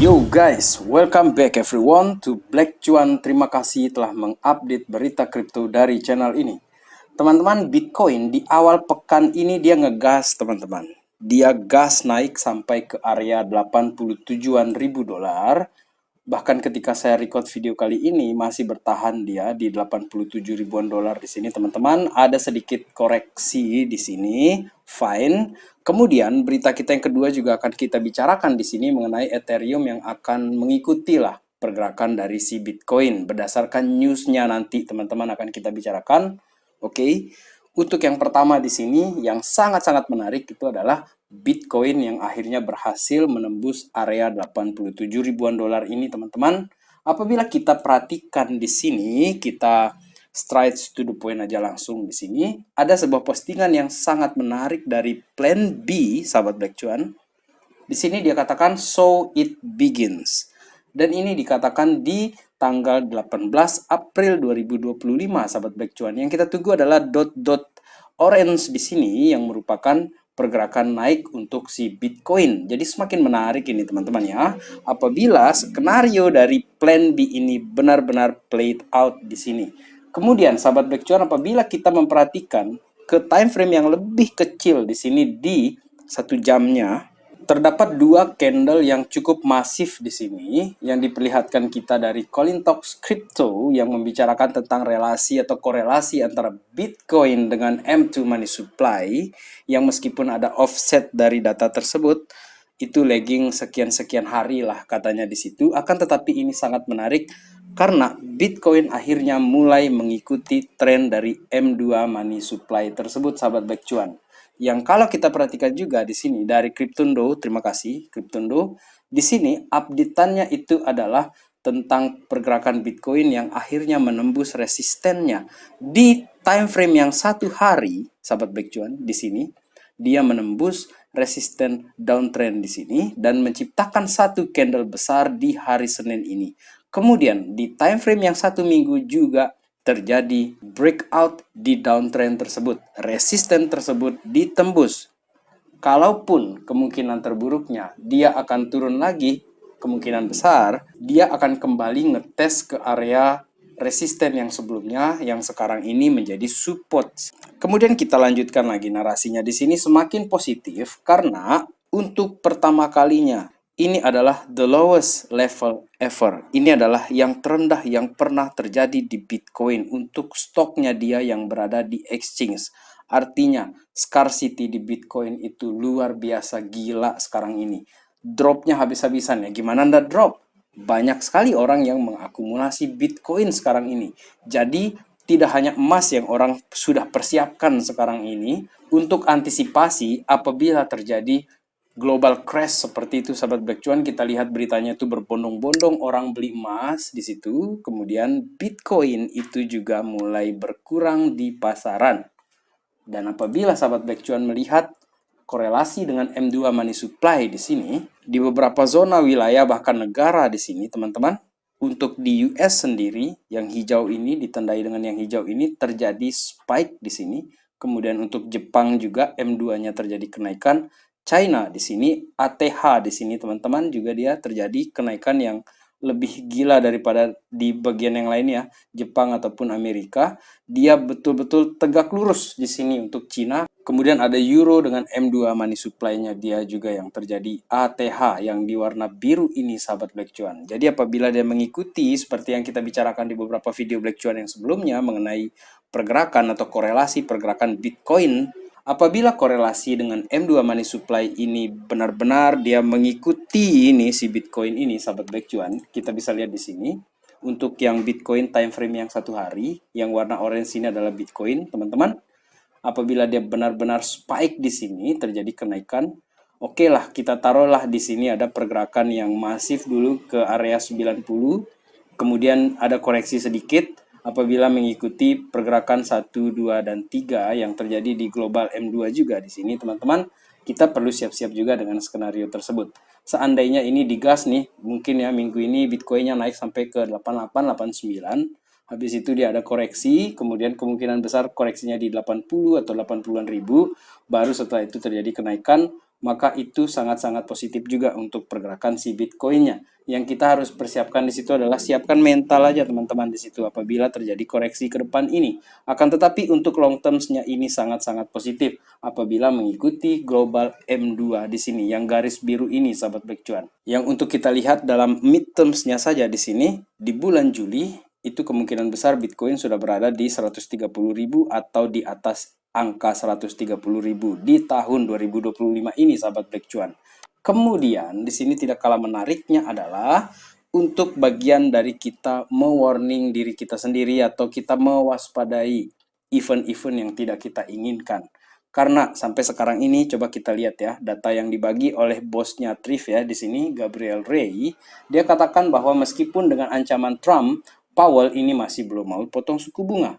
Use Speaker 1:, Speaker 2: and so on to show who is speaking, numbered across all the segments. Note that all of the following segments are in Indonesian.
Speaker 1: Yo guys, welcome back everyone to Black Cuan. Terima kasih telah mengupdate berita kripto dari channel ini. Teman-teman, Bitcoin di awal pekan ini dia ngegas teman-teman. Dia gas naik sampai ke area 87-an ribu dolar. Bahkan ketika saya record video kali ini masih bertahan dia di 87 ribuan dolar di sini teman-teman. Ada sedikit koreksi di sini, fine. Kemudian berita kita yang kedua juga akan kita bicarakan di sini mengenai Ethereum yang akan mengikuti lah pergerakan dari si Bitcoin berdasarkan newsnya nanti teman-teman akan kita bicarakan. Oke. Untuk yang pertama di sini yang sangat-sangat menarik itu adalah Bitcoin yang akhirnya berhasil menembus area 87 ribuan dolar ini teman-teman. Apabila kita perhatikan di sini, kita straight to the point aja langsung di sini. Ada sebuah postingan yang sangat menarik dari Plan B, sahabat Black Cuan. Di sini dia katakan so it begins. Dan ini dikatakan di tanggal 18 April 2025, sahabat Black Cuan. Yang kita tunggu adalah dot orange di sini yang merupakan pergerakan naik untuk si Bitcoin. Jadi semakin menarik ini teman-teman ya. Apabila skenario dari Plan B ini benar-benar played out di sini. Kemudian sahabat Black Cuan, apabila kita memperhatikan ke time frame yang lebih kecil di sini di 1 jamnya, terdapat dua candle yang cukup masif di sini yang diperlihatkan kita dari CoinTalks Crypto yang membicarakan tentang relasi atau korelasi antara Bitcoin dengan M2 money supply yang meskipun ada offset dari data tersebut itu lagging sekian-sekian hari lah katanya di situ, akan tetapi ini sangat menarik karena Bitcoin akhirnya mulai mengikuti tren dari M2 money supply tersebut sahabat Black Cuan. Yang kalau kita perhatikan juga di sini dari Cryptondo, terima kasih Cryptondo. Di sini update-annya itu adalah tentang pergerakan Bitcoin yang akhirnya menembus resistennya di time frame yang 1 hari, sahabat Black Cuan. Di sini dia menembus resisten downtrend di sini dan menciptakan satu candle besar di hari Senin ini. Kemudian di time frame yang 1 minggu juga terjadi breakout di downtrend tersebut. Resisten tersebut ditembus. Kalaupun kemungkinan terburuknya dia akan turun lagi, kemungkinan besar dia akan kembali ngetes ke area resisten yang sebelumnya yang sekarang ini menjadi support. Kemudian kita lanjutkan lagi narasinya di sini semakin positif karena untuk pertama kalinya ini adalah the lowest level ever. Ini adalah yang terendah yang pernah terjadi di Bitcoin untuk stoknya dia yang berada di exchange. Artinya, scarcity di Bitcoin itu luar biasa gila sekarang ini. Dropnya habis-habisan ya. Gimana Anda drop? Banyak sekali orang yang mengakumulasi Bitcoin sekarang ini. Jadi, tidak hanya emas yang orang sudah persiapkan sekarang ini untuk antisipasi apabila terjadi global crash seperti itu sahabat Black Cuan. Kita lihat beritanya itu berbondong-bondong orang beli emas di situ. Kemudian Bitcoin itu juga mulai berkurang di pasaran. Dan apabila sahabat Black Cuan melihat korelasi dengan M2 money supply di sini di beberapa zona wilayah bahkan negara di sini teman-teman, untuk di US sendiri yang hijau ini ditandai dengan yang hijau ini terjadi spike di sini. Kemudian untuk Jepang juga M2-nya terjadi kenaikan. China di sini, ATH di sini teman-teman juga dia terjadi kenaikan yang lebih gila daripada di bagian yang lainnya, Jepang ataupun Amerika. Dia betul-betul tegak lurus di sini untuk Cina. Kemudian ada Euro dengan M2 money supply-nya dia juga yang terjadi ATH yang di warna biru ini sahabat Black Cuan. Jadi apabila dia mengikuti seperti yang kita bicarakan di beberapa video Black Cuan yang sebelumnya mengenai pergerakan atau korelasi pergerakan Bitcoin, apabila korelasi dengan M2 money supply ini benar-benar dia mengikuti ini si Bitcoin ini sahabat Black Cuan, kita bisa lihat di sini untuk yang Bitcoin time frame yang 1 hari, yang warna orange ini adalah Bitcoin, teman-teman. Apabila dia benar-benar spike di sini terjadi kenaikan, oke lah kita taruhlah di sini ada pergerakan yang masif dulu ke area 90, kemudian ada koreksi sedikit. Apabila mengikuti pergerakan 1, 2, dan 3 yang terjadi di global M2 juga di sini teman-teman, kita perlu siap-siap juga dengan skenario tersebut. Seandainya ini digas nih, mungkin ya minggu ini Bitcoinnya naik sampai ke 88, 89, habis itu dia ada koreksi, kemudian kemungkinan besar koreksinya di 80 atau 80-an ribu, baru setelah itu terjadi kenaikan. maka itu sangat-sangat positif juga untuk pergerakan si Bitcoin-nya. Yang kita harus persiapkan di situ adalah siapkan mental aja teman-teman di situ apabila terjadi koreksi ke depan ini. Akan tetapi untuk long terms-nya ini sangat-sangat positif apabila mengikuti global M2 di sini yang garis biru ini sahabat Black Cuan. Yang untuk kita lihat dalam mid terms-nya saja di sini di bulan Juli itu kemungkinan besar Bitcoin sudah berada di 130.000 atau di atas angka 130.000 di tahun 2025 ini sahabat Black Cuan. Kemudian di sini tidak kalah menariknya adalah untuk bagian dari kita mewarning diri kita sendiri atau kita mewaspadai event-event yang tidak kita inginkan. Karena sampai sekarang ini coba kita lihat ya data yang dibagi oleh bosnya Thrift ya di sini Gabriel Ray, dia katakan bahwa meskipun dengan ancaman Trump, Powell ini masih belum mau potong suku bunga.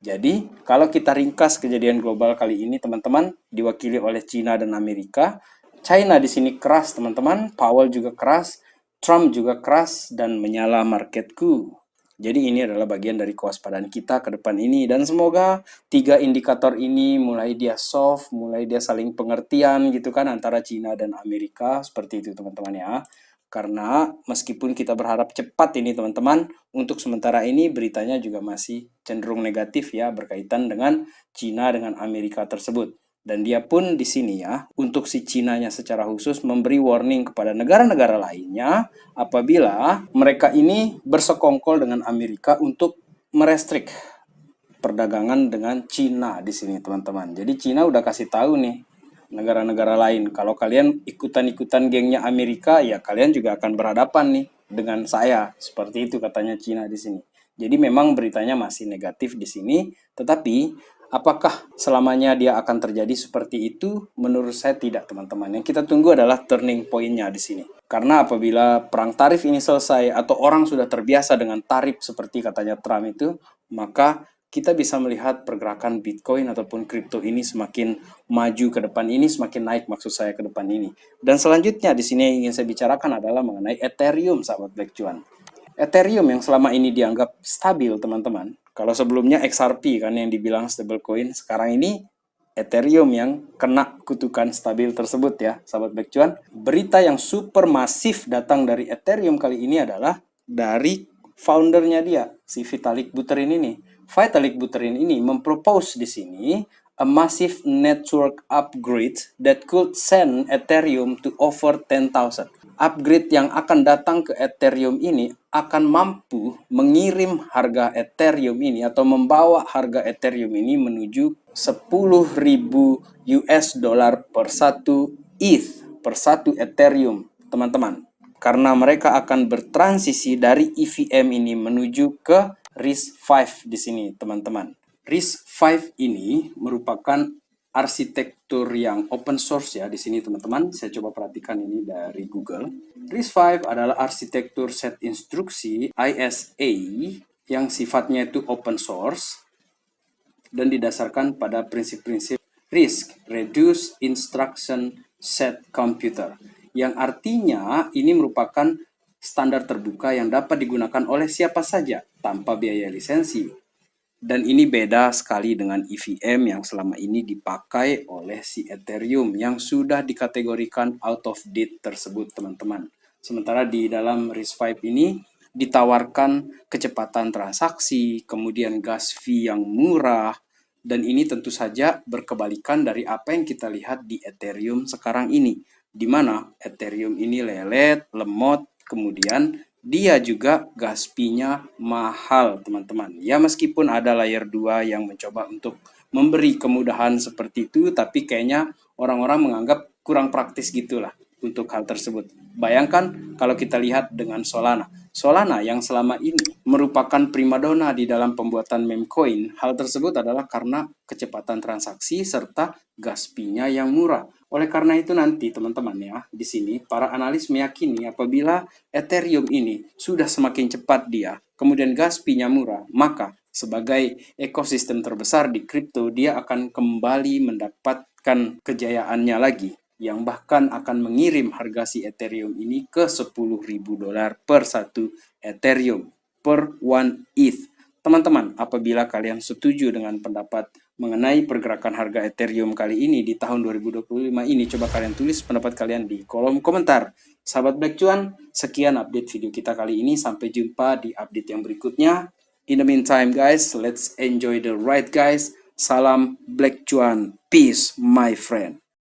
Speaker 1: Jadi, kalau kita ringkas kejadian global kali ini, teman-teman, diwakili oleh China dan Amerika. China di sini keras, teman-teman. Powell juga keras, Trump juga keras, dan menyala marketku. Jadi ini adalah bagian dari kewaspadaan kita ke depan ini. Dan semoga 3 indikator ini mulai dia soft, mulai dia saling pengertian gitu kan antara China dan Amerika. Seperti itu teman-teman ya. Karena meskipun kita berharap cepat ini teman-teman, untuk sementara ini beritanya juga masih cenderung negatif ya berkaitan dengan China dengan Amerika tersebut. Dan dia pun di sini ya, untuk si Cina-nya secara khusus memberi warning kepada negara-negara lainnya apabila mereka ini bersekongkol dengan Amerika untuk merestrik perdagangan dengan Cina di sini teman-teman. Jadi Cina udah kasih tahu nih negara-negara lain, kalau kalian ikutan-ikutan gengnya Amerika, ya kalian juga akan berhadapan nih dengan saya. Seperti itu katanya Cina di sini. Jadi memang beritanya masih negatif di sini, tetapi apakah selamanya dia akan terjadi seperti itu? Menurut saya tidak, teman-teman. Yang kita tunggu adalah turning point-nya di sini. Karena apabila perang tarif ini selesai atau orang sudah terbiasa dengan tarif seperti katanya Trump itu, maka kita bisa melihat pergerakan Bitcoin ataupun kripto ini semakin maju ke depan ini, semakin naik maksud saya ke depan ini. Dan selanjutnya di sini yang ingin saya bicarakan adalah mengenai Ethereum, sahabat Black Cuan. Ethereum yang selama ini dianggap stabil, teman-teman. Kalau sebelumnya XRP kan yang dibilang stablecoin, sekarang ini Ethereum yang kena kutukan stabil tersebut ya, sahabat Black Cuan. Berita yang super masif datang dari Ethereum kali ini adalah dari foundernya dia, si Vitalik Buterin ini. Vitalik Buterin ini mempropose di sini a massive network upgrade that could send Ethereum to over 10,000. Upgrade yang akan datang ke Ethereum ini akan mampu mengirim harga Ethereum ini atau membawa harga Ethereum ini menuju 10.000 US dollar per satu ETH, per satu Ethereum, teman-teman. Karena mereka akan bertransisi dari EVM ini menuju ke RISC-V di sini, teman-teman. RISC-V ini merupakan arsitektur yang open source ya di sini teman-teman. Saya coba perhatikan ini dari Google. RISC-V adalah arsitektur set instruksi ISA yang sifatnya itu open source dan didasarkan pada prinsip-prinsip RISC, Reduced Instruction Set Computer, yang artinya ini merupakan standar terbuka yang dapat digunakan oleh siapa saja tanpa biaya lisensi. Dan ini beda sekali dengan EVM yang selama ini dipakai oleh si Ethereum yang sudah dikategorikan out of date tersebut, teman-teman. Sementara di dalam RISC-V ini ditawarkan kecepatan transaksi, kemudian gas fee yang murah, dan ini tentu saja berkebalikan dari apa yang kita lihat di Ethereum sekarang ini, di mana Ethereum ini lelet, lemot, kemudian dia juga gas fee-nya mahal, teman-teman. Ya meskipun ada layer 2 yang mencoba untuk memberi kemudahan seperti itu, tapi kayaknya orang-orang menganggap kurang praktis gitulah untuk hal tersebut. Bayangkan kalau kita lihat dengan Solana. Solana yang selama ini merupakan primadona di dalam pembuatan meme coin, hal tersebut adalah karena kecepatan transaksi serta gas fee-nya yang murah. Oleh karena itu nanti teman-teman ya, di sini para analis meyakini apabila Ethereum ini sudah semakin cepat dia, kemudian gas fee-nya murah, maka sebagai ekosistem terbesar di kripto, dia akan kembali mendapatkan kejayaannya lagi, yang bahkan akan mengirim harga si Ethereum ini ke 10.000 dolar per satu Ethereum, per one ETH. Teman-teman, apabila kalian setuju dengan pendapat mengenai pergerakan harga Ethereum kali ini di tahun 2025 ini? Coba kalian tulis pendapat kalian di kolom komentar. Sahabat Black Cuan, sekian update video kita kali ini. Sampai jumpa di update yang berikutnya. In the meantime guys, let's enjoy the ride guys. Salam Black Cuan. Peace my friend.